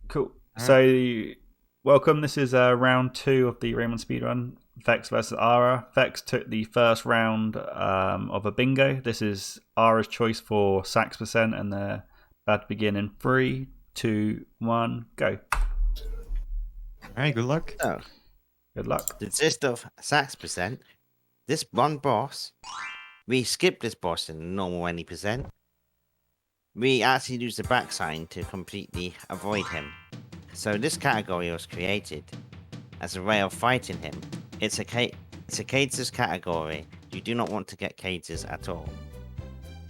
Cool. Alright. So, welcome. This is round 2 of the Rayman Speedrun. Vex versus Ara. Vex took the first round of a bingo. This is Ara's choice for sax percent, and they're about to begin in 3, 2, 1, go. Alright, good luck. So, Good luck. the gist of sax percent, this one boss, we skip this boss in normal any percent. We actually use the back sign to completely avoid him. So this category was created as a way of fighting him. It's a cages category. You do not want to get cages at all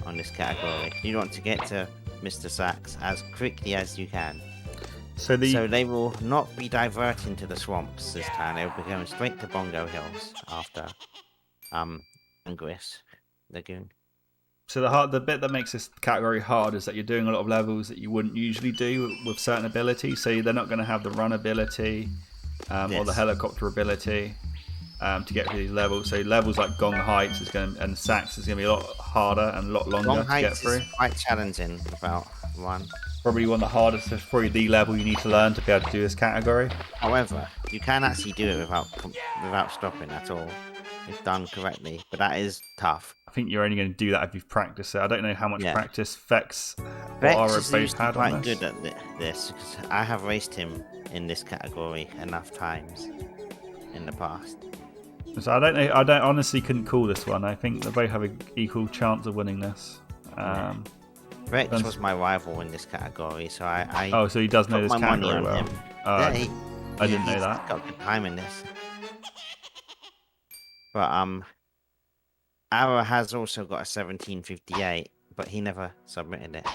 on this category. You want to get to Mr. Sax as quickly as you can. So they will not be diverting to the swamps this time. They will be going straight to Bongo Hills after Angris Lagoon. So the bit that makes this category hard is that you're doing a lot of levels that you wouldn't usually do with certain abilities. So they're not going to have the run ability or the helicopter ability to get through these levels. So levels like Gong Heights and Sax is going to be a lot harder and a lot longer Gong to get through. Heights is quite challenging about one. Probably one of the hardest. It's probably the level you need to learn to be able to do this category. However, you can actually do it without stopping at all if done correctly. But that is tough. I think you're only going to do that if you've practiced it. I don't know how much practice Vex or Vex Ara is both usually had quite on this. good at this because I have raced him in this category enough times in the past. So I don't know. I don't honestly couldn't call this one. I think they both have an equal chance of winning this. Vex was my rival in this category, so I oh, so he does know this put my money category on well. him. I didn't know that. He's got good time in this. But Ara has also got a 1758, but he never submitted it.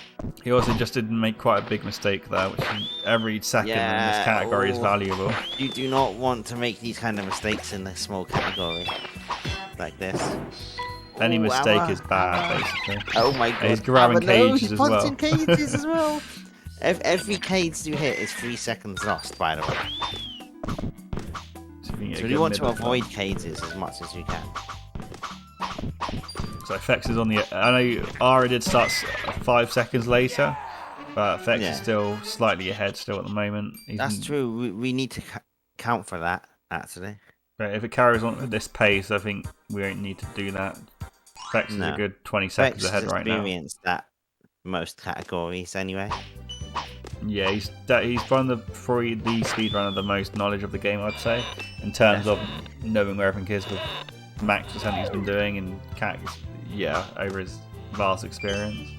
He also just didn't make quite a big mistake there, which every second in this category is valuable. You do not want to make these kind of mistakes in a small category like this. Any mistake is bad, basically. Oh my god. He's grabbing cages he's as well. punching cages as well. Every cage you hit is 3 seconds lost, by the way. So you want to avoid cages as much as you can. So Fex is on the... I know Ara did start 5 seconds later, but Fex is still slightly ahead still at the moment. That's true. We need to count for that, actually. But if it carries on at this pace, I think we don't need to do that. Fex is a good 20 seconds ahead right now. Experienced that most categories anyway. Yeah, he's probably the speedrunner the most knowledge of the game, I'd say, in terms of knowing where everything is with max percent he's been doing and over his vast experience.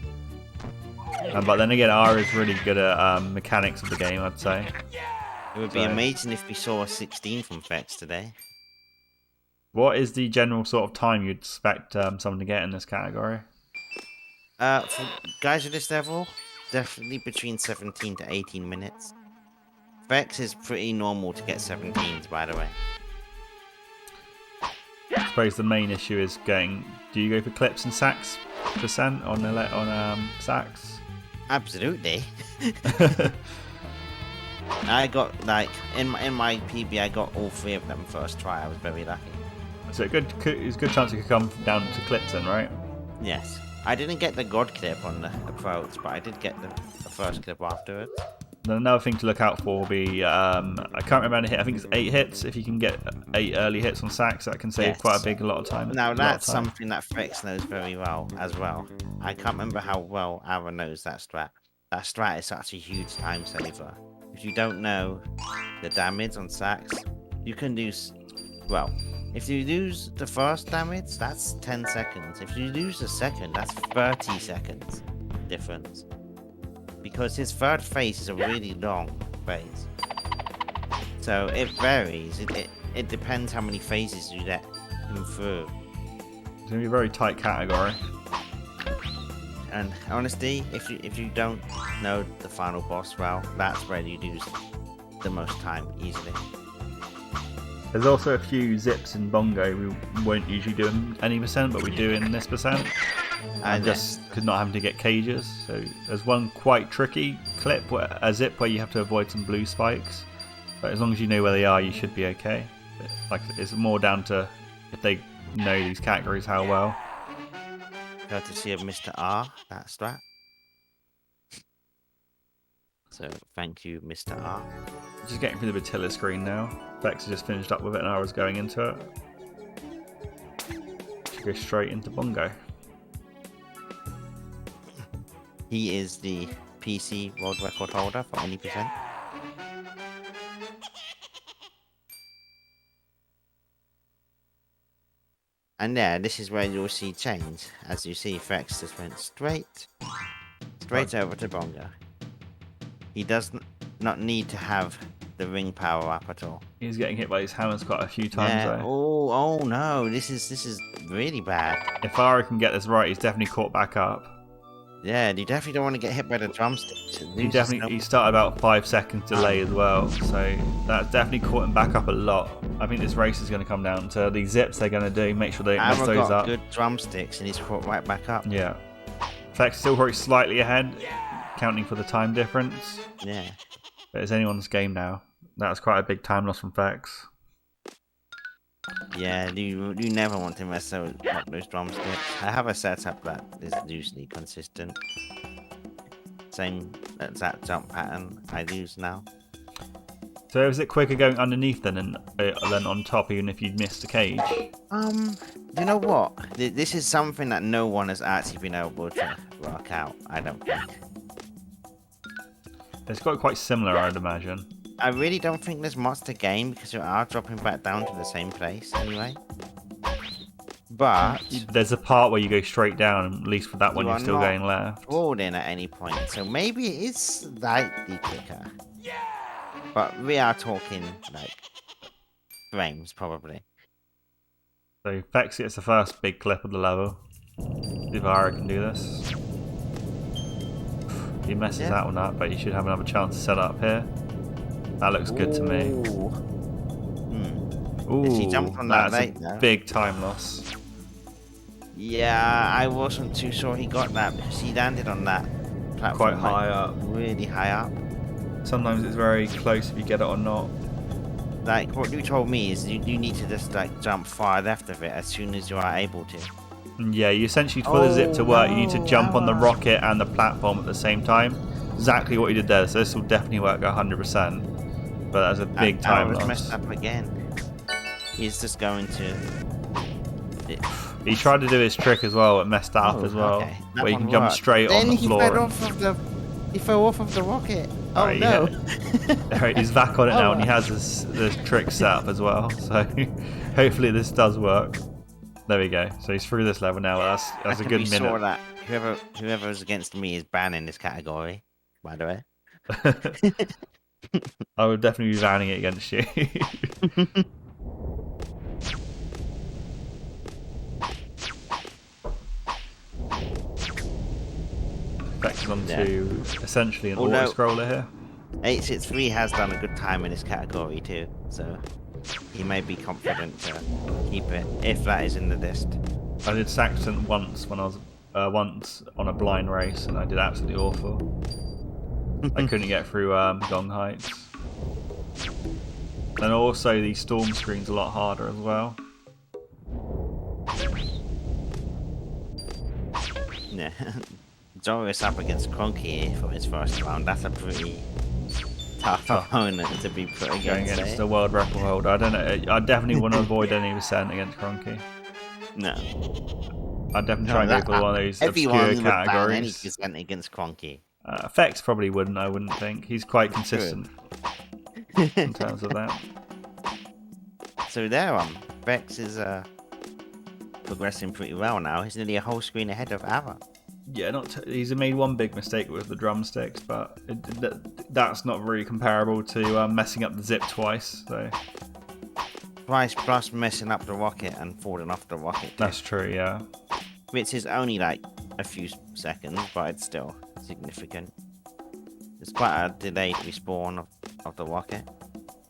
But then again, Ara is really good at mechanics of the game, I'd say. It would be amazing if we saw a 16 from Fex today. What is the general sort of time you'd expect someone to get in this category? For guys at this level, definitely between 17 to 18 minutes. Vex is pretty normal to get 17s, by the way. I suppose the main issue is do you go for clips and sax percent on sax? Absolutely. I got, in my PB, I got all 3 of them first try. I was very lucky. So it's a good chance it could come down to clips then, right? Yes. I didn't get the God clip on the approach, but I did get the first clip afterwards. Another thing to look out for will be, I can't remember the hit, I think it's 8 hits. If you can get 8 early hits on sax, that can save quite a lot of time. Now that's something that Fex knows very well as well. I can't remember how well Ara knows that strat. That strat is such a huge time saver. If you don't know the damage on sax, you can lose, if you lose the first damage, that's 10 seconds. If you lose the second, that's 30 seconds difference. Because his third phase is a really long phase. So it varies. It depends how many phases you let him through. It's going to be a very tight category. And honestly, if you don't know the final boss well, that's where you lose the most time easily. There's also a few zips in Bongo we won't usually do in any percent, but we do in this percent. And just because not having to get cages. So there's one quite tricky clip, a zip where you have to avoid some blue spikes. But as long as you know where they are, you should be okay. But, it's more down to if they know these categories how well. Courtesy of Mr. R, that strat. So thank you, Mr. R. Just getting through the Batilla screen now. Vex has just finished up with it and I was going into it. Should go straight into Bongo. He is the PC world record holder for any percent. And yeah, this is where you'll see change. As you see, Frex just went straight over to Bongo. He does not need to have the ring power up at all. He's getting hit by his hammers quite a few times Yeah. though. Oh no, this is really bad. If Ara can get this right, he's definitely caught back up. Yeah, you definitely don't want to get hit by the drumsticks. He started about 5 seconds delay as well, so that's definitely caught him back up a lot. I think this race is going to come down to the zips they're going to do, make sure they don't mess Ara those got up. good drumsticks and he's caught right back up. Yeah. Fex still probably slightly ahead, counting for the time difference. Yeah. But it's anyone's game now. That was quite a big time loss from Fex. Yeah, you never want to mess up those drumsticks. I have a setup that is usually consistent. Same as that jump pattern I use now. So is it quicker going underneath than on top, even if you'd missed a cage? You know what? This is something that no one has actually been able to work out, I don't think. It's got quite similar, I'd imagine. I really don't think there's much to gain because you are dropping back down to the same place anyway. But There's a part where you go straight down, and at least for that one you're still going left. Rolled in at any point, so maybe it is slightly quicker. But we are talking like frames probably. So Fex gets the first big clip of the level. If Ara can do this. He messes that one up, but he should have another chance to set up here. That looks good to me. Ooh, he jumped on that that's late, a though. big time loss. Yeah, I wasn't too sure he got that because he landed on that platform Quite high up. really high up. Sometimes it's very close if you get it or not. Like what you told me is you need to just like jump far left of it as soon as you are able to. Yeah, you essentially, for the zip to work, you need to jump on the rocket and the platform at the same time. Exactly what you did there, so this will definitely work 100%. But that's a big time was loss. messed up again. He's just going to... He tried to do his trick as well, it messed that up as well. Okay. That Where you one can jump worked. straight Then on the floor. he fell off of the rocket. Oh Alright, no. Alright, he's back on it now and he has this trick set up as well. So hopefully this does work. There we go. So he's through this level now. That's a good minute. Sure that whoever is against me is banning this category, by the way. I would definitely be banning it against you. Back on to essentially an auto-scroller here. 863 has done a good time in this category too, so he may be confident to keep it if that is in the list. I did Saxon once when I was once on a blind race and I did absolutely awful. I couldn't get through Gong Heights. And also the storm screen's a lot harder as well. Yeah. Joris up against Cronky for his first round. That's a pretty tough opponent to be put against. Going against the world record holder. I don't know. I definitely want to avoid any percent against Cronky. No. I'd definitely try and go for one of those obscure categories. Any percent against Cronky. Fex probably wouldn't, I wouldn't think. He's quite consistent in terms of that. So there Fex is progressing pretty well now. He's nearly a whole screen ahead of Ara. Yeah, he's made one big mistake with the drumsticks, but that's not really comparable to messing up the zip twice. So Twice plus messing up the rocket and falling off the rocket. That's true, yeah. Which is only like a few seconds, but it's still significant. It's quite a delayed respawn of the rocket.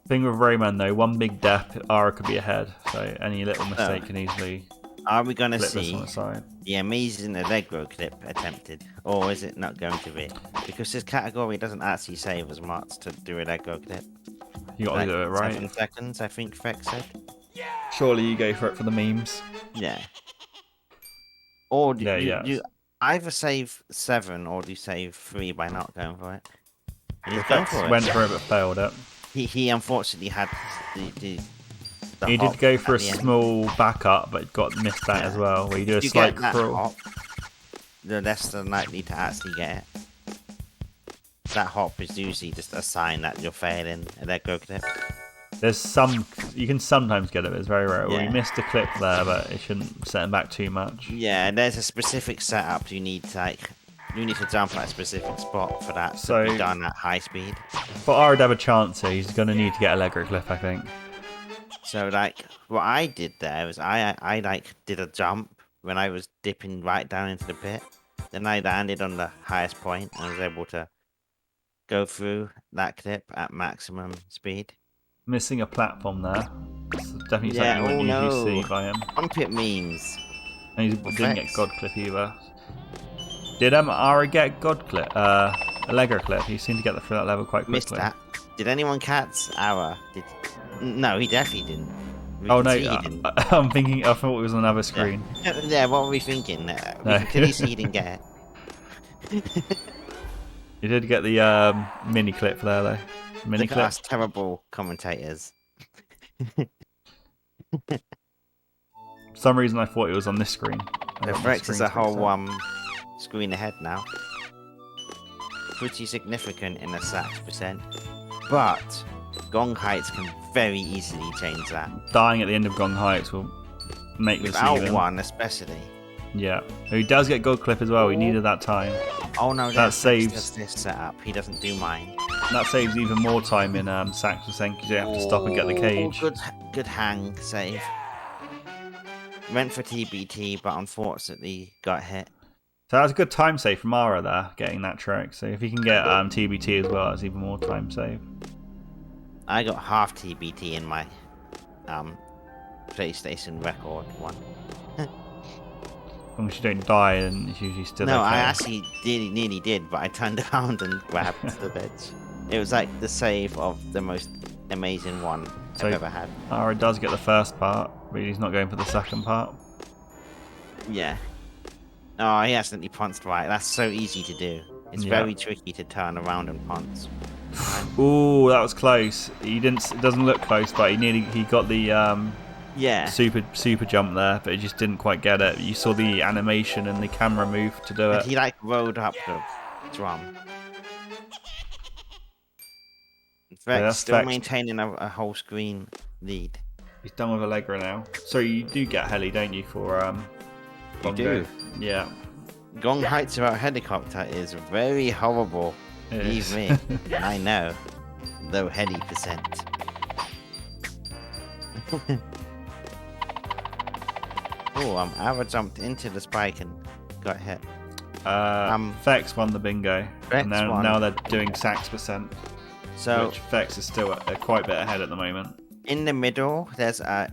Thing with Rayman though, one big death, Ara could be ahead, so any little mistake can easily Are we going to flip this see on the side. the amazing Allegro clip attempted, or is it not going to be? Because this category doesn't actually save as much to do Allegro clip. You gotta do it right. 7 seconds, I think Fex said. Surely you go for it for the memes. Yeah. Or do Yeah, you either save 7 or do you save 3 by not going for it? And he's going Fex for it. went for it but failed it. He unfortunately had the He hop did go for a at the end. small backup, but missed that as Yeah. well, where you do a If you slight get that crawl. hop, the less than likely to actually get it. That hop is usually just a sign that you're failing a leg go clip. There's some you can sometimes get it, but it's very rare. Well, Yeah. you missed a clip there, but it shouldn't set him back too much. Yeah, there's a specific setup you need to jump at a specific spot for that So- to be done at high speed. For Ara to have a chance here, he's going to need to get a Lego clip, I think. So like what I did there was I like did a jump when I was dipping right down into the pit. Then I landed on the highest point and was able to go through that clip at maximum speed. Missing a platform there. It's definitely Yeah, something you wouldn't oh usually no. see by him. Pit memes. And he Well, didn't get Fex. God clip either. Did Ara get God clip? A Lego clip? He seemed to get through that level quite quickly. Missed that. Did anyone catch Ara? No, he definitely didn't. We Oh can no, see he didn't. I'm thinking. I thought it was on another screen. Yeah, what were we thinking? We No. can clearly see he didn't get it. You did get the mini clip there though. Mini Look at clip. us terrible commentators. For some reason I thought it was on this screen. The Frex is a whole screen ahead now. Pretty significant in a sax percent. But Gong heights can very easily change that. Dying at the end of Gong Heights will make this Without even. one especially. Yeah. He does get God clip as well. He needed that time. Oh no, That saves. Just this setup. He doesn't do mine. That saves even more time in sax percent because you don't have to stop and get the cage. Good hang save. Went for TBT, but unfortunately got hit. So that's a good time save from Ara there, getting that trick. So if he can get TBT as well, that's even more time save. I got half TBT in my PlayStation record one. As long as you don't die, then it's usually still No, okay. I actually nearly did, but I turned around and grabbed the ledge. It was like the save of the most amazing one So- I've ever had. Ara does get the first part, but he's not going for the second part. Yeah. Oh, he accidentally pounced right. That's so easy to do. It's Yeah. very tricky to turn around and pounce. Ooh, that was close. He didn't. It doesn't look close, but he got the Yeah. super jump there, but he just didn't quite get it. You saw the animation and the camera move to do And it. he like rode up the drum. In fact, that's still Fex. maintaining a whole screen lead. He's done with Allegra now. So you do get heli, don't you, for You Bongo? do. Yeah. Gong heights without helicopter is very horrible. It Believe is. me, I know. Low heli percent. Oh, Ara jumped into the spike and got hit. Fex won the bingo. Fex And now, won. now they're doing sax percent, So which Fex is still quite a bit ahead at the moment. in the middle, there's a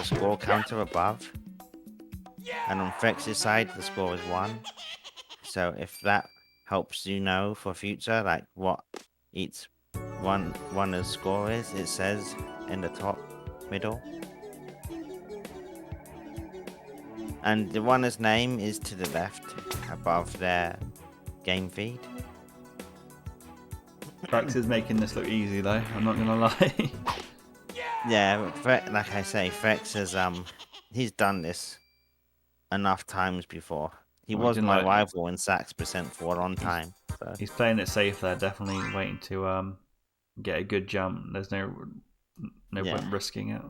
score counter above, and on Frex's side, the score is 1. So if that helps you know for future, like what each runner's score is, it says in the top middle. And the runner's name is to the left above their game feed. Fex is making this look easy though, I'm not gonna lie. Yeah, but like I say, Frex has he's done this enough times before. He Well, he was didn't my like- rival in sax percent for a long time. So. He's playing it safe there, definitely waiting to get a good jump. There's no Yeah. point risking it.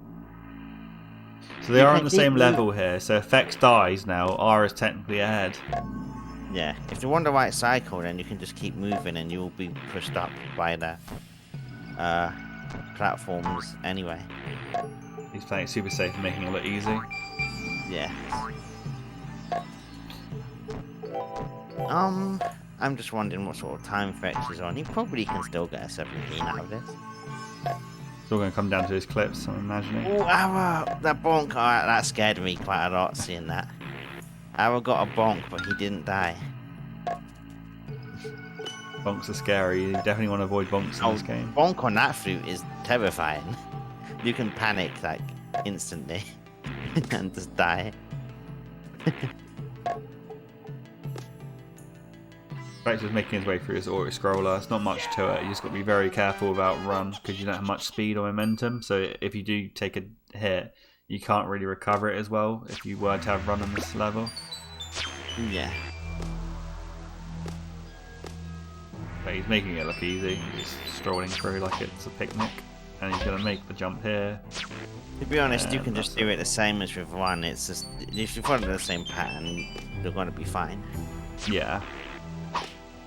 So they You are can on the keep same move- level here. So if Fex dies now, R is technically ahead. Yeah, if you're on the right cycle, then you can just keep moving and you'll be pushed up by the platforms anyway. He's playing it super safe and making it look easy. Yeah. I'm just wondering what sort of time Frex is on. He probably can still get a 17 out of this. It's all going to come down to his clips, I'm imagining. Oh, Ara! That bonk! Oh, that scared me quite a lot, seeing that. Ara got a bonk, but he didn't die. Bonks are scary. You definitely want to avoid bonks in this game. Bonk on that fruit is terrifying. You can panic, like, instantly. And just die. Fex is making his way through his auto-scroller. It's not much to it. You just got to be very careful about run because you don't have much speed or momentum. So if you do take a hit, you can't really recover it as well if you were to have run on this level. Yeah. But he's making it look easy. He's just strolling through like it's a picnic. And he's going to make the jump here. To be honest, you can just do it the same as with one. It's just, if you follow the same pattern, you're going to be fine. Yeah.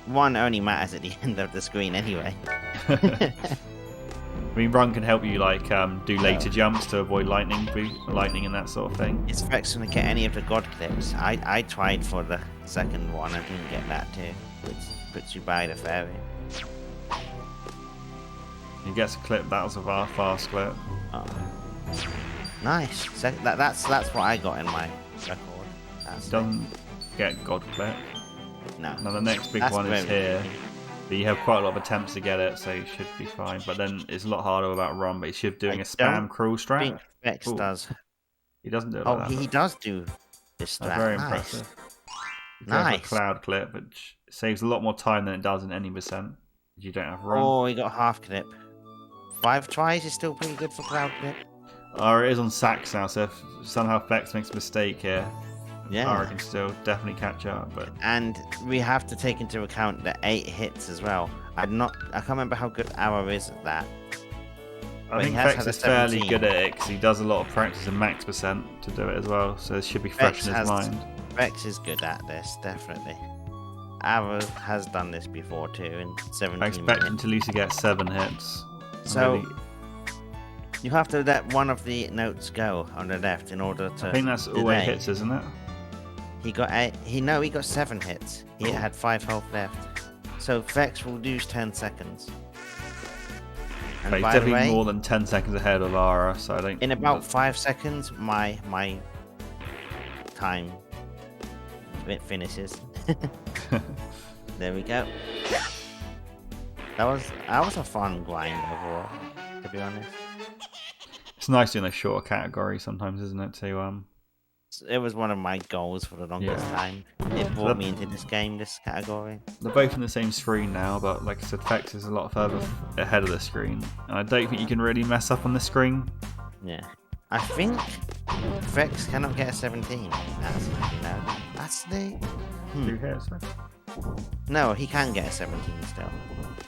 One only matters at the end of the screen anyway. I mean, run can help you like do later jumps to avoid lightning and that sort of thing. Is Fex going to get any of the god clips? I tried for the second one, I didn't get that too, which puts you by the fairy. He gets a clip. That was a fast clip. Oh. Nice. That's what I got in my record. Doesn't get god clip. No. Now the next big one is here. But you have quite a lot of attempts to get it, so you should be fine. But then it's a lot harder without run. But he should be doing a spam cruel strat. I think Fex does. He doesn't do it like that. He does do this strat. That's very nice. impressive. He goes Nice. for a cloud clip, which saves a lot more time than it does in any percent. You don't have run. Oh, he got half clip. 5 tries is still pretty good for cloud clip. It is on sacks now, so if somehow Fex makes a mistake here, Yeah. Ara can still definitely catch up. But And we have to take into account the 8 hits as well. I can't remember how good Ara is at that. I But think he has Fex had a is fairly 17. good at it because he does a lot of practice and max percent to do it as well, so it should be fresh in his mind. Fex is good at this, definitely. Ara has done this before too in 17 I expect him minutes. to at least get 7 hits. So you have to let one of the notes go on the left in order to. I think that's all 8 hits, isn't it? He got 8. He got 7 hits. He had 5 health left. So Fex will lose 10 seconds. And But he's by the definitely way, more than 10 seconds ahead of Ara, so I don't. in about 5 seconds, my time finishes. There we go. That was a fun grind overall, to be honest. It's nice doing a shorter category sometimes, isn't it? To It was one of my goals for the longest time. It brought me into this game, this category. they're both in the same screen now, but like I said, Fex is a lot further ahead of the screen, and I don't think you can really mess up on the screen. Yeah. I think Fex cannot get a 17. That's the. 2 hits, right? No, he can get a 17 still.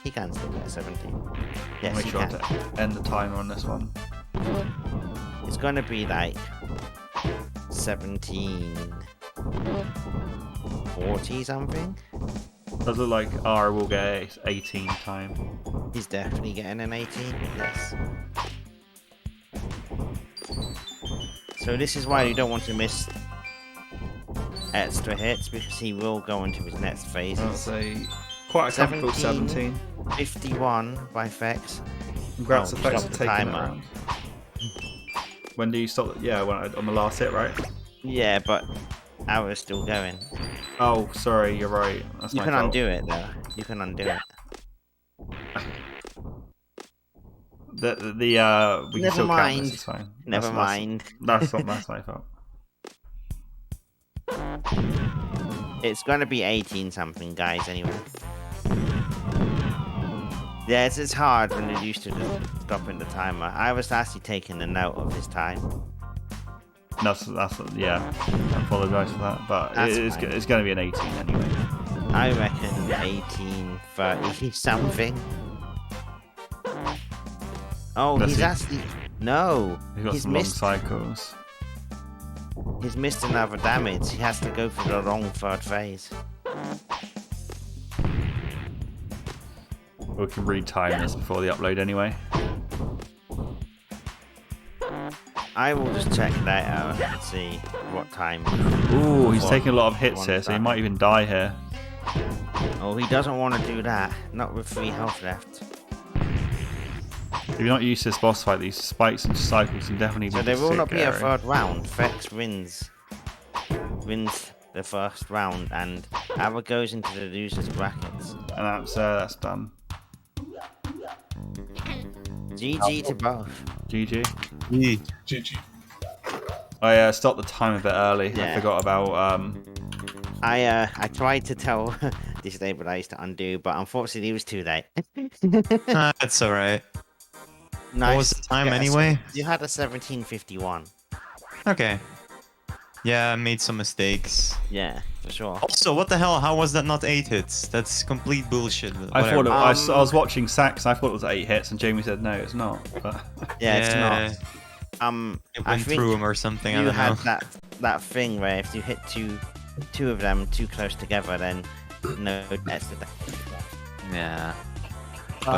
He can still get a 17. Yes, Make he sure can. to end the timer on this one. It's gonna be like 1740 something. Does look like Ara will get 18 time. He's definitely getting an 18. Yes. So this is why you don't want to miss extra hits because he will go into his next phase. I'll say quite a comfortable 17. 51 by Fex. Congrats Oh, to Fex stop for the taking that timer. round. When do you stop? Yeah, on the last hit, right? Yeah, but Ara's still going. Oh, sorry, you're right. That's You my can fault. undo it though. You can undo it. We can Never still count mind. this. It's fine. Never mind. That's my fault. It's gonna be 18 something, guys. Anyway. Yeah, it's hard when you're used to just stopping the timer. I was actually taking a note of his time. That's yeah. I apologise for that, but That's it's fine. going to be an 18 anyway. I reckon 1830 something. Oh, Let's he's see. actually no. He's got He's some long missed. cycles. He's missed another damage. He has to go for the long 3rd phase. We can retime this before the upload anyway. I will just check that out and see what time. Ooh, he's What? taking a lot of hits One here, so he time. might even die here. Oh, he doesn't want to do that. Not with 3 health left. If you're not used to this boss fight, these spikes and cycles can definitely So be there will not be a scary. 3rd round. Fex wins the 1st round, and Ara goes into the losers brackets. And that's done. GG to both. GG. GG. I stopped the time a bit early. I Yeah. forgot about I tried to tell destabilize to undo, but unfortunately it was too late. That's alright. Nice. What was the time Yeah, anyway? You had a 1751. Okay. Yeah, I made some mistakes. Yeah, for sure. Also, what the hell? How was that not 8 hits? That's complete bullshit. I thought Whatever. I was watching Sax. I thought it was 8 hits, and Jamie said no, it's not. But Yeah, it's not. It I went think through him or something. I you don't had know. that thing where if you hit two of them too close together, then no, that's the. Yeah.